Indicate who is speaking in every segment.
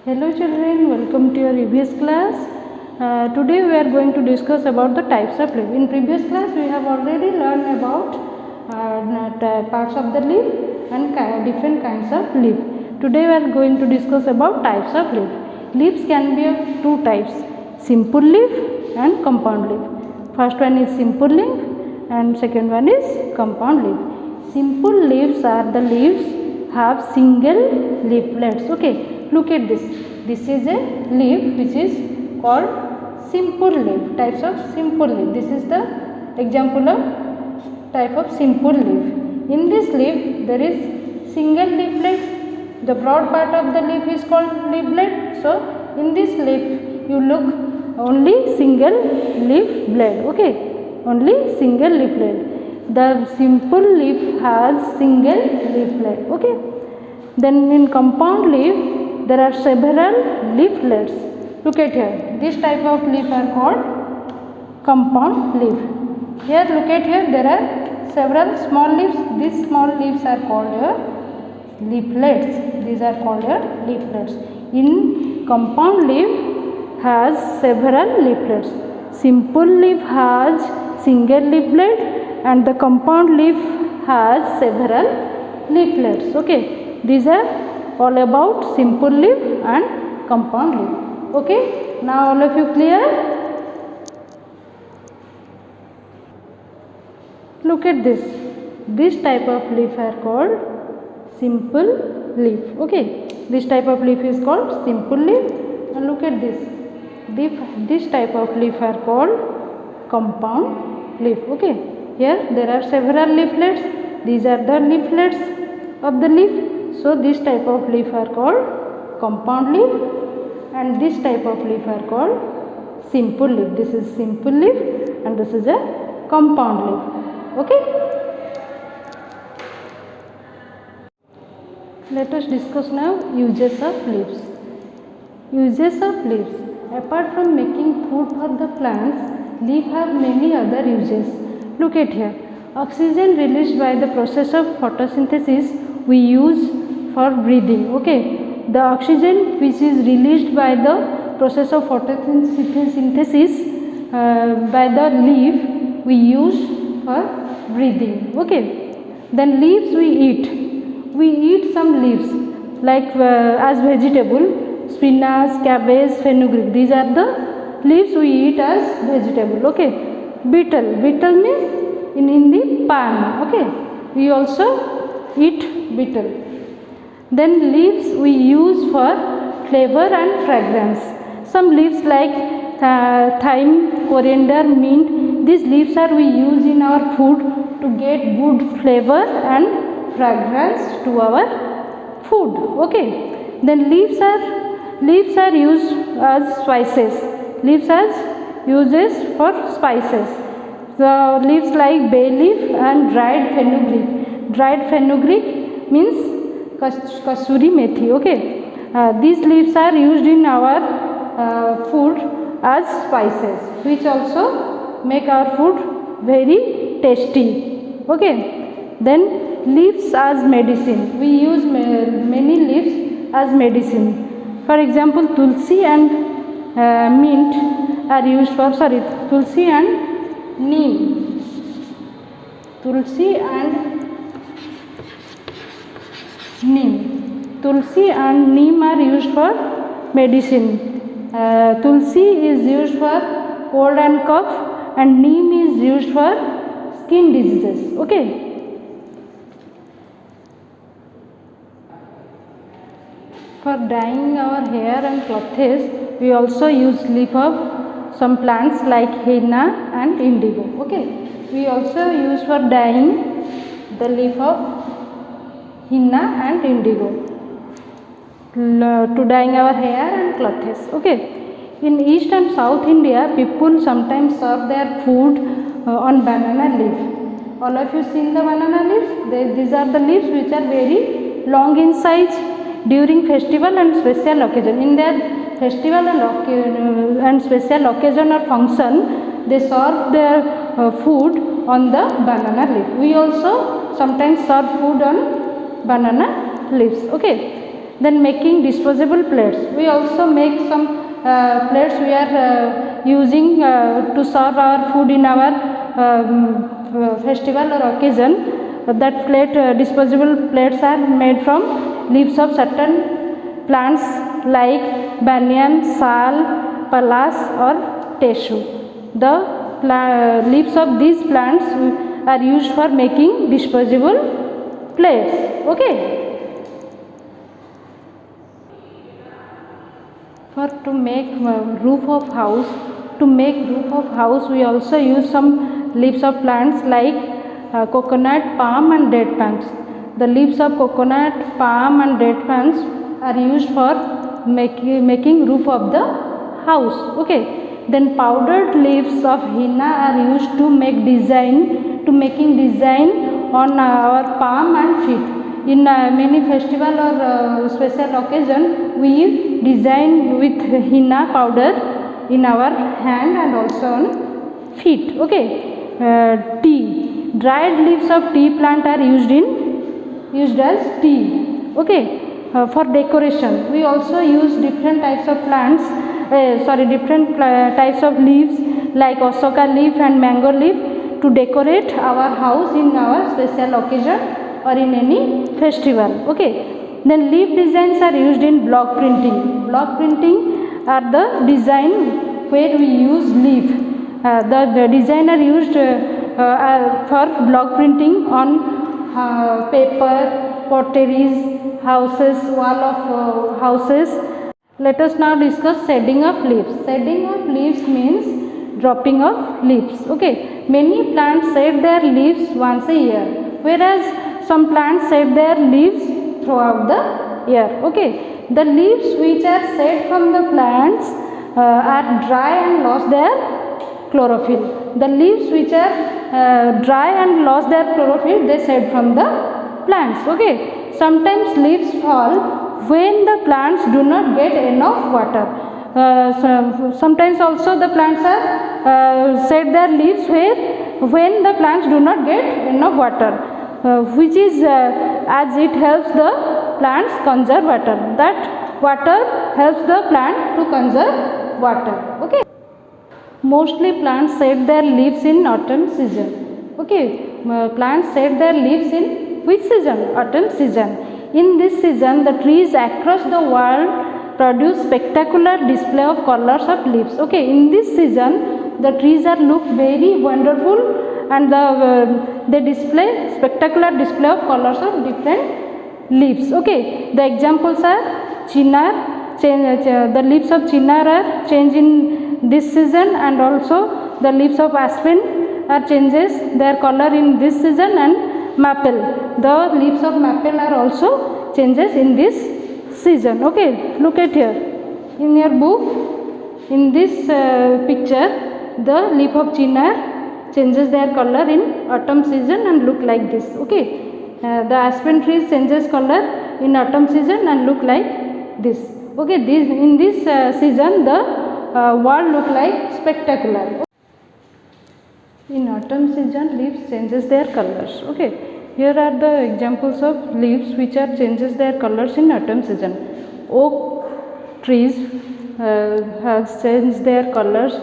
Speaker 1: Hello children, welcome to your EVS class. Today we are going to discuss about the types of leaf. In previous class we have already learned about parts of the leaf and different kinds of leaf. Today we are going to discuss about types of leaf. Leaves can be of two types, simple leaf and compound leaf. First one is simple leaf and second one is compound leaf. Simple leaves are the leaves have single leaflets. Okay, look at this. This is a leaf which is called simple leaf. Types of simple leaf. This is the example of type of simple leaf. In this leaf there is single leaflet. The broad part of the leaf is called leaflet. So in this leaf you look only single leaf blade. Okay, only single leaflet. The simple leaf has single leaflet. Okay, then in compound leaf there are several leaflets. Look at here, this type of leaf are called compound leaf. Here look at here, there are several small leaves. These small leaves are called leaflets. These are called leaflets. In compound leaf has several leaflets. Simple leaf has single leaflet and the compound leaf has several leaflets. Okay, these are all about simple leaf and compound leaf. Okay, now all of you clear? Look at this. This type of leaf are called simple leaf. Okay, this type of leaf is called simple leaf. And look at this. This type of leaf are called compound leaf. Okay, here there are several leaflets. These are the leaflets of the leaf. So this type of leaf are called compound leaf and this type of leaf are called simple leaf. This is simple leaf and this is a compound leaf. Okay. Let us discuss now uses of leaves. Uses of leaves. Apart from making food for the plants, leaves have many other uses. Look at here. Oxygen released by the process of photosynthesis we use for breathing. Okay, the oxygen which is released by the process of photosynthesis by the leaf we use for breathing. Okay, then leaves we eat. We eat some leaves like as vegetable. Spinach, cabbage, fenugreek. These are the leaves we eat as vegetable. Okay, beetle. Beetle means in Hindi palm. Okay, we also eat beetle. Then leaves we use for flavor and fragrance. Some leaves like thyme, coriander, mint. These leaves are we use in our food to get good flavor and fragrance to our food. Okay. Then leaves are used as spices. Leaves as uses for spices. The leaves like bay leaf and dried fenugreek. Dried fenugreek means kasuri methi. Okay, these leaves are used in our food as spices, which also make our food very tasty. Okay, then leaves as medicine. We use many leaves as medicine. For example, tulsi and mint are used for tulsi and neem. Tulsi and neem. Tulsi and neem are used for medicine. Tulsi is used for cold and cough and neem is used for skin diseases. Okay. For dyeing our hair and clothes, we also use leaf of some plants like henna and indigo. Okay, we also use for dyeing the leaf of henna and indigo to dyeing our hair and clothes. Okay, in East and South India, people sometimes serve their food on banana leaf. All of you seen the banana leaves? These are the leaves which are very long in size. During festival and special occasion, in their festival and special occasion or function, they serve their food on the banana leaf. We also sometimes serve food on banana leaves. Okay, Then making disposable plates. We also make some plates we are using to serve our food in our festival or occasion. That plate, disposable plates are made from leaves of certain plants like banyan, sal, palas or teshu. The leaves of these plants are used for making disposable plates. Okay. For to make roof of house, we also use some leaves of plants like coconut, palm and date palms. The leaves of coconut, palm and date palms are used for making roof of the house. Okay. Then powdered leaves of henna are used to making design on our palm and feet. In many festival or special occasion, we design with henna powder in our hand and also on feet. Okay. Tea. Dried leaves of tea plant are used as tea. Okay. For decoration, we also use different types of plants. Different types of leaves like asoka leaf and mango leaf to decorate our house in our special occasion or in any festival. Okay. Then leaf designs are used in block printing. Block printing are the design where we use leaf. The design are used for block printing on paper, potteries, houses, wall of houses. Let us now discuss shedding of leaves. Shedding of leaves means dropping of leaves. Okay. Many plants shed their leaves once a year, whereas some plants shed their leaves throughout the year. Okay. The leaves which are shed from the plants are dry and lost their chlorophyll. The leaves which are dry and lost their chlorophyll, they shed from the plants. Okay. Sometimes leaves fall when the plants do not get enough water. Sometimes also the plants are shed their leaves when the plants do not get enough water, which is as it helps the plants conserve water. That water helps the plant to conserve water. Okay. Mostly plants shed their leaves in autumn season. Okay. Plants shed their leaves in which season? Autumn season. In this season, the trees across the world produce spectacular display of colors of leaves. Okay. In this season, the trees are look very wonderful and they display spectacular display of colors of different leaves. Okay. The examples are chinar. The leaves of chinar are changed in this season, and also the leaves of aspen are changes their color in this season, and maple. The leaves of maple are also changes in this season. Okay. Look at here. In your book, in this picture, the leaf of chinar changes their color in autumn season and look like this. Okay. The aspen trees changes color in autumn season and look like this. Okay. In this season, the world look like spectacular. In autumn season, leaves changes their colors. Okay. Here are the examples of leaves which are changes their colors in autumn season. Oak trees have changed their colors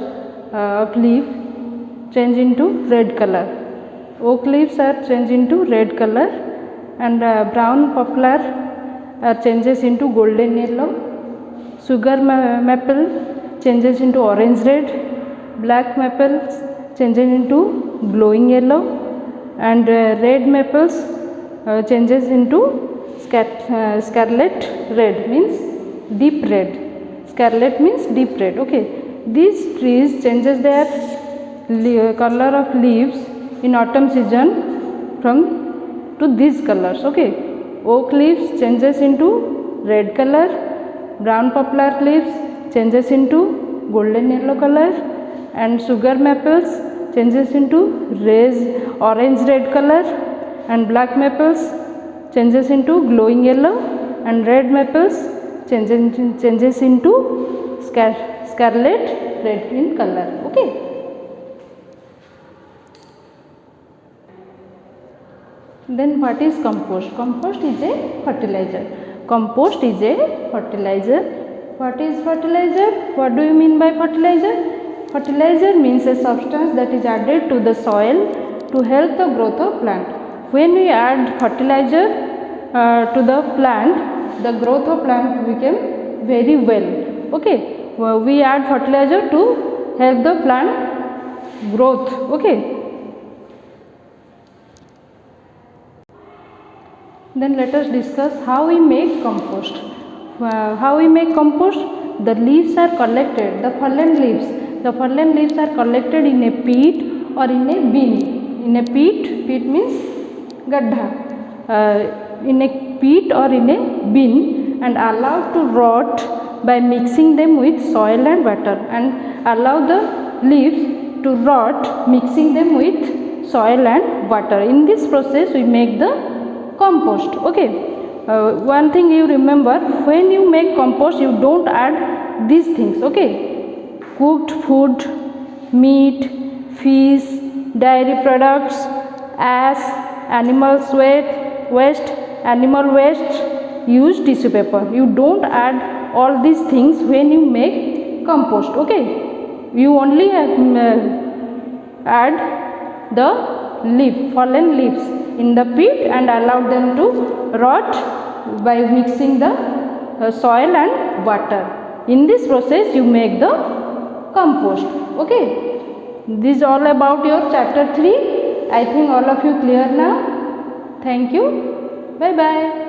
Speaker 1: of leaf, change into red color. Oak leaves are changed into red color, and brown poplar changes into golden yellow. Sugar maple changes into orange red. Black maple changes into glowing yellow, and red maples changes into scarlet red, means deep red. Scarlet means deep red. Okay. These trees changes their color of leaves in autumn season from to these colors. Okay. Oak leaves changes into red color. Brown poplar leaves changes into golden yellow color, and sugar maples changes into orange red color, and black maples changes into glowing yellow, and red maples changes into scarlet red in color. Okay. Then what is compost? Compost is a fertilizer. Compost is a fertilizer. What is fertilizer? What do you mean by fertilizer? Fertilizer means a substance that is added to the soil to help the growth of plant. When we add fertilizer to the plant, the growth of plant become very well. Okay, we add fertilizer to help the plant growth. Okay, then let us discuss how we make compost. How we make compost? The leaves are collected, the fallen leaves are collected in a pit or in a bin. In a pit means gadha, in a pit or in a bin, and allowed to rot by mixing them with soil and water, and allow the leaves to rot mixing them with soil and water. In this process we make the compost. Okay, one thing you remember, when you make compost you don't add these things. Okay, cooked food, meat, fish, dairy products, ash, animal sweat, waste, animal waste, use tissue paper. You don't add all these things when you make compost. Okay, you only add the fallen leaves in the pit and allow them to rot by mixing the soil and water. In this process you make the compost. Okay, this is all about your chapter 3. I think all of you clear now. Thank you. Bye bye.